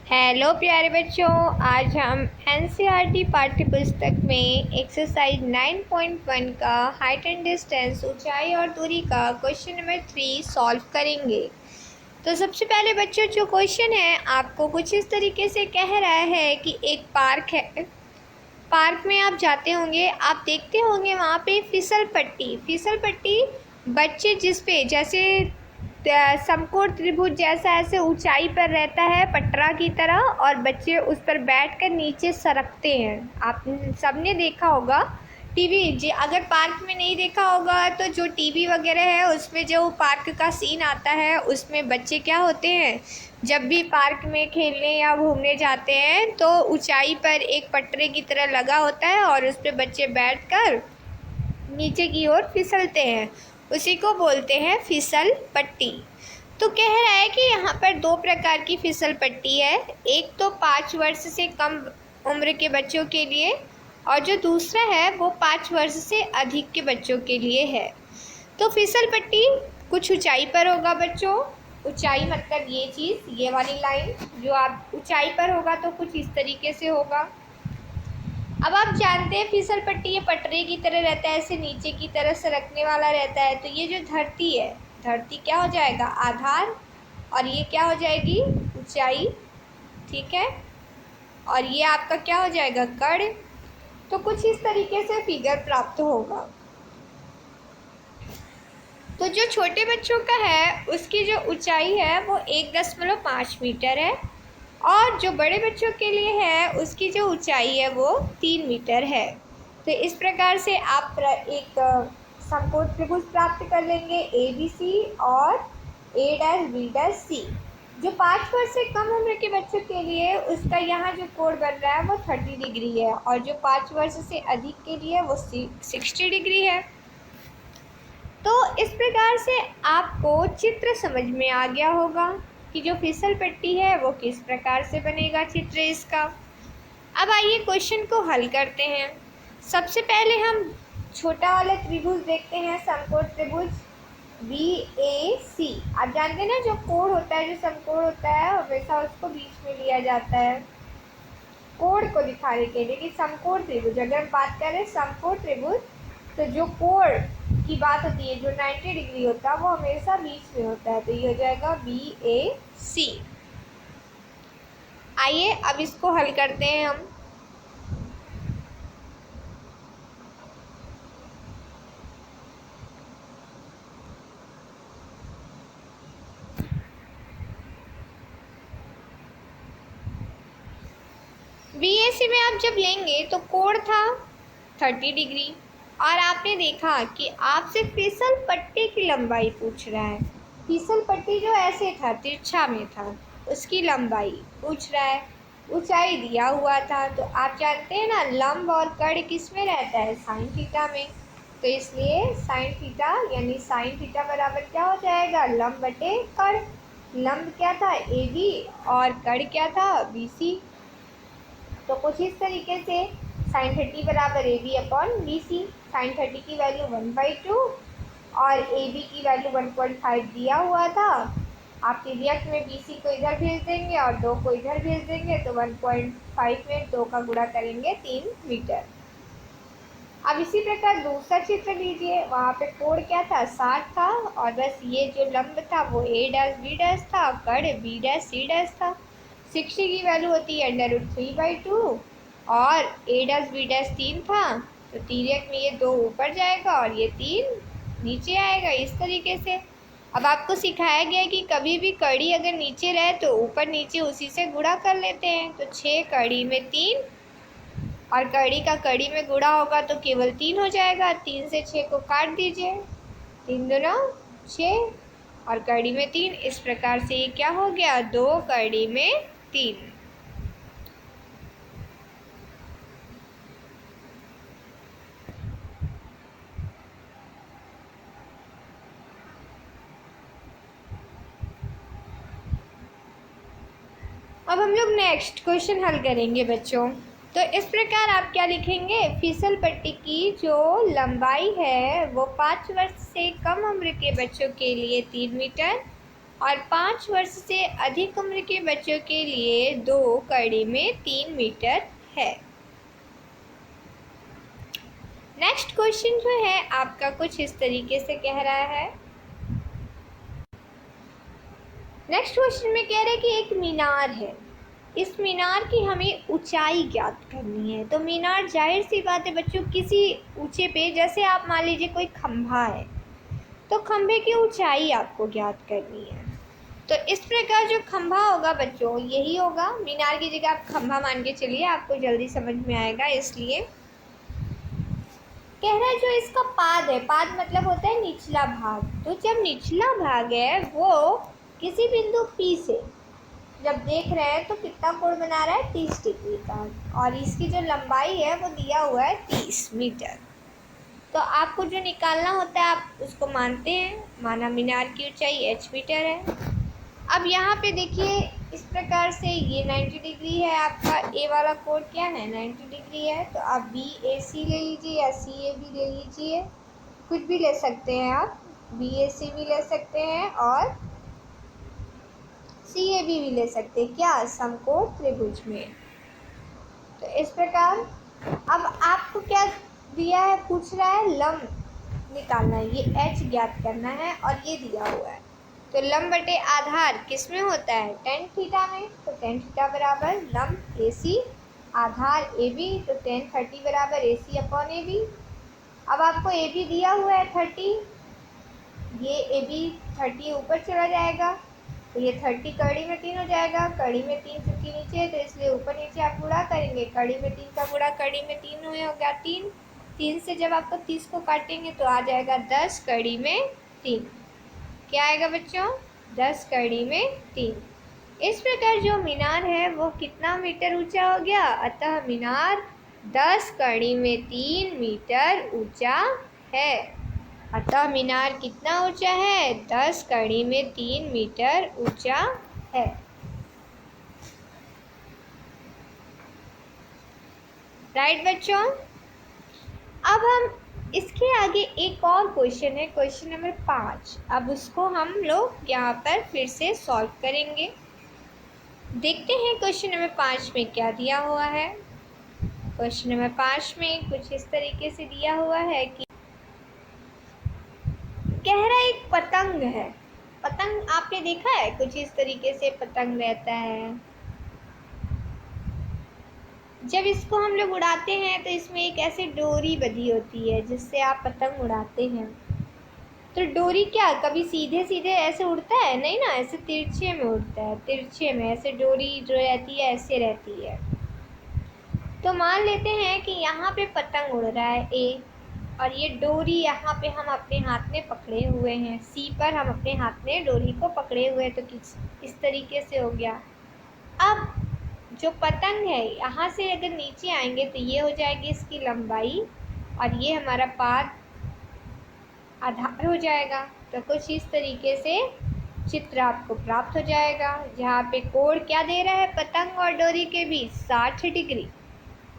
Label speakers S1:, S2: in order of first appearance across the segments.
S1: Hello प्यारे बच्चों, आज हम एनसीईआरटी पाठ्य पुस्तक में एक्सरसाइज 9.1 का हाइट एंड डिस्टेंस ऊंचाई और दूरी का क्वेश्चन नंबर 3 सॉल्व करेंगे। तो सबसे पहले बच्चों जो क्वेश्चन है आपको कुछ इस तरीके से कह रहा है कि एक पार्क है। पार्क में आप जाते होंगे, आप देखते होंगे वहाँ पे फिसल पट्टी बच्चे जिस पे जैसे समकोण त्रिभुज जैसा ऐसे ऊंचाई पर रहता है पटरा की तरह, और बच्चे उस पर बैठकर नीचे सरकते हैं। आप सबने देखा होगा टीवी जी, अगर पार्क में नहीं देखा होगा तो जो टीवी वगैरह है उसमें जो पार्क का सीन आता है उसमें बच्चे क्या होते हैं, जब भी पार्क में खेलने या घूमने जाते हैं तो ऊंचाई पर एक पटरे की तरह लगा होता है और उस पर बच्चे बैठकर नीचे की ओर फिसलते हैं, उसी को बोलते हैं फिसल पट्टी। तो कह रहा है कि यहाँ पर दो प्रकार की फिसल पट्टी है, एक तो 5 वर्ष से कम उम्र के बच्चों के लिए और जो दूसरा है वो 5 वर्ष से अधिक के बच्चों के लिए है। तो फिसल पट्टी कुछ ऊंचाई पर होगा बच्चों, ऊंचाई मतलब ये चीज़, ये वाली लाइन जो आप ऊंचाई पर होगा तो कुछ इस तरीके से होगा। अब आप जानते हैं फिसल पट्टी ये पटरे की तरह रहता है, ऐसे नीचे की तरह सरकने वाला रहता है। तो ये जो धरती है, धरती क्या हो जाएगा आधार, और ये क्या हो जाएगी ऊंचाई, ठीक है, और ये आपका क्या हो जाएगा कड़। तो कुछ इस तरीके से फिगर प्राप्त होगा। तो जो छोटे बच्चों का है उसकी जो ऊंचाई है वो 1.5 मीटर है, और जो बड़े बच्चों के लिए है उसकी जो ऊंचाई है वो 3 मीटर है। तो इस प्रकार से आप एक समकोण त्रिभुज प्राप्त कर लेंगे ABC और A', B', C। जो 5 वर्ष से कम उम्र के बच्चों के लिए उसका यहाँ जो कोण बन रहा है वो 30 डिग्री है, और जो 5 वर्ष से अधिक के लिए वो 60 डिग्री है। तो इस प्रकार से आपको चित्र समझ में आ गया होगा कि जो फिसल पट्टी है वो किस प्रकार से बनेगा चित्र इसका। अब आइए क्वेश्चन को हल करते हैं। सबसे पहले हम छोटा वाला त्रिभुज देखते हैं, समकोण त्रिभुज BAC। आप जानते हैं ना जो कोण होता है, जो समकोण होता है हमेशा उसको बीच में लिया जाता है कोण को दिखाने के लिए कि समकोण त्रिभुज। अगर हम बात करें समकोण त्रिभुज तो जो कोण की बात होती है जो 90 डिग्री होता है वो हमेशा बीच में होता है। तो ये हो जाएगा BAC। आइए अब इसको हल करते हैं हम। BAC में आप जब लेंगे तो कोण था 30 डिग्री, और आपने देखा कि आपसे फिसल पट्टी की लंबाई पूछ रहा है। फिसल पट्टी जो ऐसे था तिरछा में था उसकी लंबाई पूछ रहा है, ऊंचाई दिया हुआ था। तो आप जानते हैं ना लंब और कड़ किस में रहता है साइन थीटा में। तो इसलिए साइन थीटा यानी साइन थीटा बराबर क्या हो जाएगा लंब बटे कड़। लंब क्या था AB और कड़ क्या था BC। तो कुछ इस तरीके से साइन 30 बराबर AB/BC। साइन 30 की वैल्यू 1/2 और AB की वैल्यू 1.5 दिया हुआ था। आप तिर्यक में BC को इधर भेज देंगे और 2 को इधर भेज देंगे, तो 1.5 में 2 का गुणा करेंगे 3 मीटर। अब इसी प्रकार दूसरा चित्र लीजिए, वहाँ पे कोण क्या था 60 था, और बस ये जो लंब था वो A', B' था, कड़ B', C' था। 60 की वैल्यू होती है √3/2 और A', B' 3 था, तो तिर्यक में ये 2 ऊपर जाएगा और ये 3 नीचे आएगा इस तरीके से। अब आपको सिखाया गया है कि कभी भी कड़ी अगर नीचे रहे तो ऊपर नीचे उसी से गुणा कर लेते हैं। तो 6 कड़ी में 3 और कड़ी का कड़ी में गुणा होगा तो केवल 3 हो जाएगा। 3 से 6 को काट दीजिए, 3 दूना 6 और कड़ी में 3। इस प्रकार से ये क्या हो गया 2 कड़ी में 3। अब हम लोग नेक्स्ट क्वेश्चन हल करेंगे बच्चों। तो इस प्रकार आप क्या लिखेंगे, फिसल पट्टी की जो लंबाई है वो 5 वर्ष से कम उम्र के बच्चों के लिए 3 मीटर और 5 वर्ष से अधिक उम्र के बच्चों के लिए 2 कड़ी में 3 मीटर है। नेक्स्ट क्वेश्चन जो है आपका कुछ इस तरीके से कह रहा है। नेक्स्ट क्वेश्चन में कह रहा है कि एक मीनार है, इस मीनार की हमें ऊंचाई ज्ञात करनी है। तो मीनार जाहिर सी बात है बच्चों किसी ऊंचे पे, जैसे आप मान लीजिए कोई खंभा है तो खंभे की ऊंचाई आपको ज्ञात करनी है। तो इस प्रकार जो खंभा होगा बच्चों यही होगा, मीनार की जगह आप खंभा मान के चलिए, आपको जल्दी समझ में आएगा। इसलिए कह रहा है जो इसका पाद है, पाद मतलब होता है निचला भाग, तो जब निचला भाग है वो किसी बिंदु P से जब देख रहे हैं तो कितना कोण बना रहा है 30 डिग्री का, और इसकी जो लंबाई है वो दिया हुआ है 30 मीटर। तो आपको जो निकालना होता है आप उसको मानते हैं, माना मीनार की ऊंचाई h मीटर है। अब यहाँ पे देखिए इस प्रकार से ये 90 डिग्री है, आपका ए वाला कोण क्या है 90 डिग्री है, तो आप BAC ले लीजिए या CAB ले लीजिए, कुछ भी ले सकते हैं आप, BAC भी ले सकते हैं और CAB भी ले सकते हैं, क्या समकोण त्रिभुज में। तो इस प्रकार अब आपको क्या दिया है, पूछ रहा है लंब निकालना है, ये h ज्ञात करना है और ये दिया हुआ है। तो लंब बटे आधार किस में होता है tan थीटा में, तो tan थीटा बराबर लंब AC आधार AB, तो tan 30 बराबर AC अपॉन AB। अब आपको AB दिया हुआ है 30, ये AB 30 ऊपर चला जाएगा तो ये 30 कड़ी में 3 हो जाएगा, कड़ी में 3 चुकी नीचे है तो इसलिए ऊपर नीचे आप गुणा करेंगे, कड़ी में 3 का गुणा कड़ी में 3 हो गया 3, 3 से जब आपको 30 को काटेंगे तो आ जाएगा 10 कड़ी में 3, क्या आएगा बच्चों 10 कड़ी में 3। इस प्रकार जो मीनार है वो कितना मीटर ऊंचा हो गया, अतः मीनार 10 कड़ी में 3 मीटर ऊंचा है। अतः मीनार कितना ऊंचा है 10 कड़ी में 3 मीटर ऊंचा है। राइट बच्चों, अब हम इसके आगे एक और क्वेश्चन है, क्वेश्चन नंबर 5, अब उसको हम लोग यहाँ पर फिर से सॉल्व करेंगे। देखते हैं क्वेश्चन नंबर 5 में क्या दिया हुआ है। क्वेश्चन नंबर 5 में कुछ इस तरीके से दिया हुआ है कि कह रहा है एक पतंग है, पतंग आपने देखा है कुछ इस तरीके से पतंग रहता है, जब इसको हम लोग उड़ाते हैं तो इसमें एक ऐसी डोरी बंधी होती है जिससे आप पतंग उड़ाते हैं। तो डोरी क्या कभी सीधे सीधे ऐसे उड़ता है, नहीं ना, ऐसे तिरछे में उड़ता है, तिरछे में ऐसे डोरी जो रहती है ऐसे रहती है। तो मान लेते हैं कि यहाँ पे पतंग उड़ रहा है A, और ये डोरी यहाँ पे हम अपने हाथ में पकड़े हुए हैं, C पर हम अपने हाथ में डोरी को पकड़े हुए हैं, तो इस तरीके से हो गया। अब जो पतंग है यहाँ से अगर नीचे आएंगे तो ये हो जाएगी इसकी लंबाई और ये हमारा पाद आधार हो जाएगा। तो कुछ इस तरीके से चित्र आपको प्राप्त हो जाएगा, जहाँ पे कोण क्या दे रहा है पतंग और डोरी के बीच 60 डिग्री,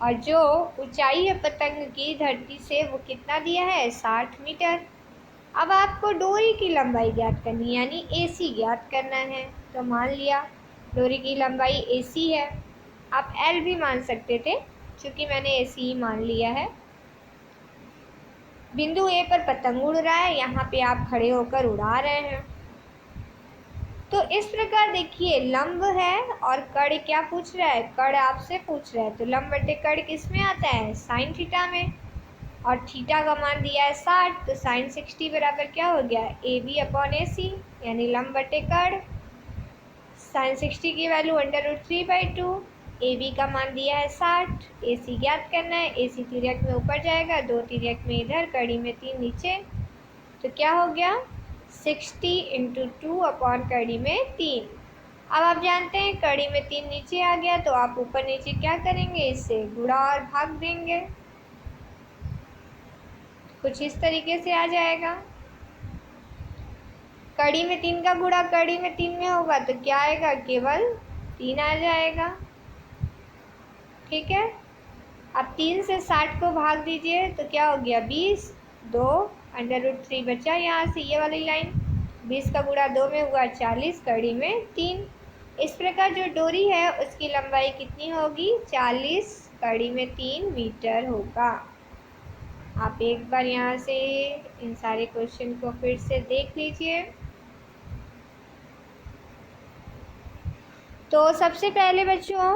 S1: और जो ऊंचाई है पतंग की धरती से वो कितना दिया है 60 मीटर। अब आपको डोरी की लंबाई ज्ञात करनी है यानी AC ज्ञात करना है। तो मान लिया डोरी की लंबाई AC है, आप L भी मान सकते थे, क्योंकि मैंने AC ही मान लिया है। बिंदु A पर पतंग उड़ रहा है, यहाँ पे आप खड़े होकर उड़ा रहे हैं। तो इस प्रकार देखिए लंब है और कड़ क्या पूछ रहा है, कड़ आपसे पूछ रहा है, तो लंब बटे कड़ किस में आता है साइन थीटा में, और थीटा का मान दिया है 60, तो साइन 60 बराबर क्या हो गया AB अपॉन AC, यानी लंब बटे कड़। साइन 60 की वैल्यू √3/2, AB का मान दिया है 60, AC ज्ञात करना है, AC तिर्यक में ऊपर जाएगा, 2 तिर्यक में इधर, कड़ी में 3 नीचे, तो क्या हो गया 60 × 2 अपॉन कड़ी में 3। अब आप जानते हैं कड़ी में 3 नीचे आ गया तो आप ऊपर नीचे क्या करेंगे, इससे गुणा और भाग देंगे, कुछ इस तरीके से आ जाएगा। कड़ी में 3 का गुणा कड़ी में 3 में होगा तो क्या आएगा, केवल 3 आ जाएगा। ठीक है, अब 3 से 60 को भाग दीजिए तो क्या हो गया 20, 2 √3 बचा, यहाँ से ये वाली लाइन 20 का गुणा 2 में हुआ 40, कड़ी में 3। इस प्रकार जो डोरी है उसकी लंबाई कितनी होगी? 40, कड़ी में 3 मीटर होगा। आप एक बार यहाँ से इन सारे क्वेश्चन को फिर से देख लीजिए। तो सबसे पहले बच्चों,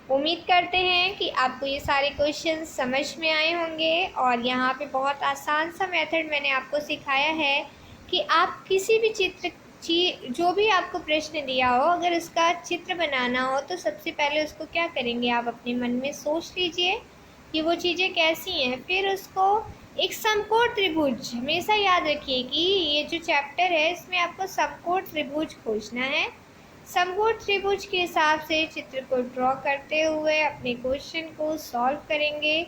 S1: उम्मीद करते हैं कि आपको ये सारे क्वेश्चन समझ में आए होंगे और यहाँ पे बहुत आसान सा मेथड मैंने आपको सिखाया है कि आप किसी भी जो भी आपको प्रश्न दिया हो, अगर उसका चित्र बनाना हो तो सबसे पहले उसको क्या करेंगे, आप अपने मन में सोच लीजिए कि वो चीज़ें कैसी हैं। फिर उसको एक समकोण त्रिभुज, हमेशा याद रखिए कि ये जो चैप्टर है इसमें आपको समकोण त्रिभुज खोजना है। समकोण त्रिभुज के हिसाब से चित्र को ड्रॉ करते हुए अपने क्वेश्चन को सॉल्व करेंगे।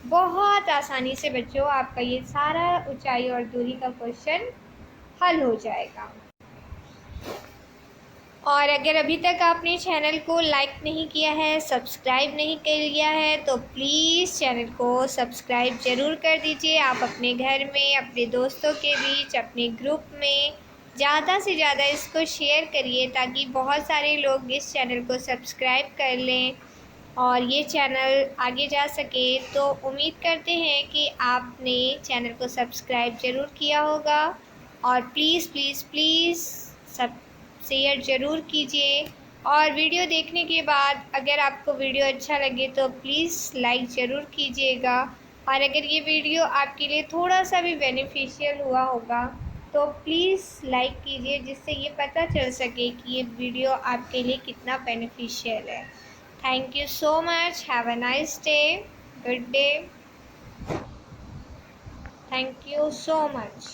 S1: बहुत आसानी से बच्चों आपका ये सारा ऊंचाई और दूरी का क्वेश्चन हल हो जाएगा। और अगर अभी तक आपने चैनल को लाइक नहीं किया है, सब्सक्राइब नहीं कर लिया है, तो प्लीज़ चैनल को सब्सक्राइब ज़रूर कर दीजिए। आप अपने घर में, अपने दोस्तों के बीच, अपने ग्रुप में ज़्यादा से ज़्यादा इसको शेयर करिए ताकि बहुत सारे लोग इस चैनल को सब्सक्राइब कर लें और ये चैनल आगे जा सके। तो उम्मीद करते हैं कि आपने चैनल को सब्सक्राइब ज़रूर किया होगा और प्लीज़ प्लीज़ प्लीज़ सब शेयर ज़रूर कीजिए। और वीडियो देखने के बाद अगर आपको वीडियो अच्छा लगे तो प्लीज़ लाइक ज़रूर कीजिएगा। और अगर ये वीडियो आपके लिए थोड़ा सा भी बेनिफिशियल हुआ होगा तो प्लीज़ लाइक कीजिए, जिससे ये पता चल सके कि ये वीडियो आपके लिए कितना बेनिफिशियल है। Thank you so much. Have a nice day. Good day. Thank you so much.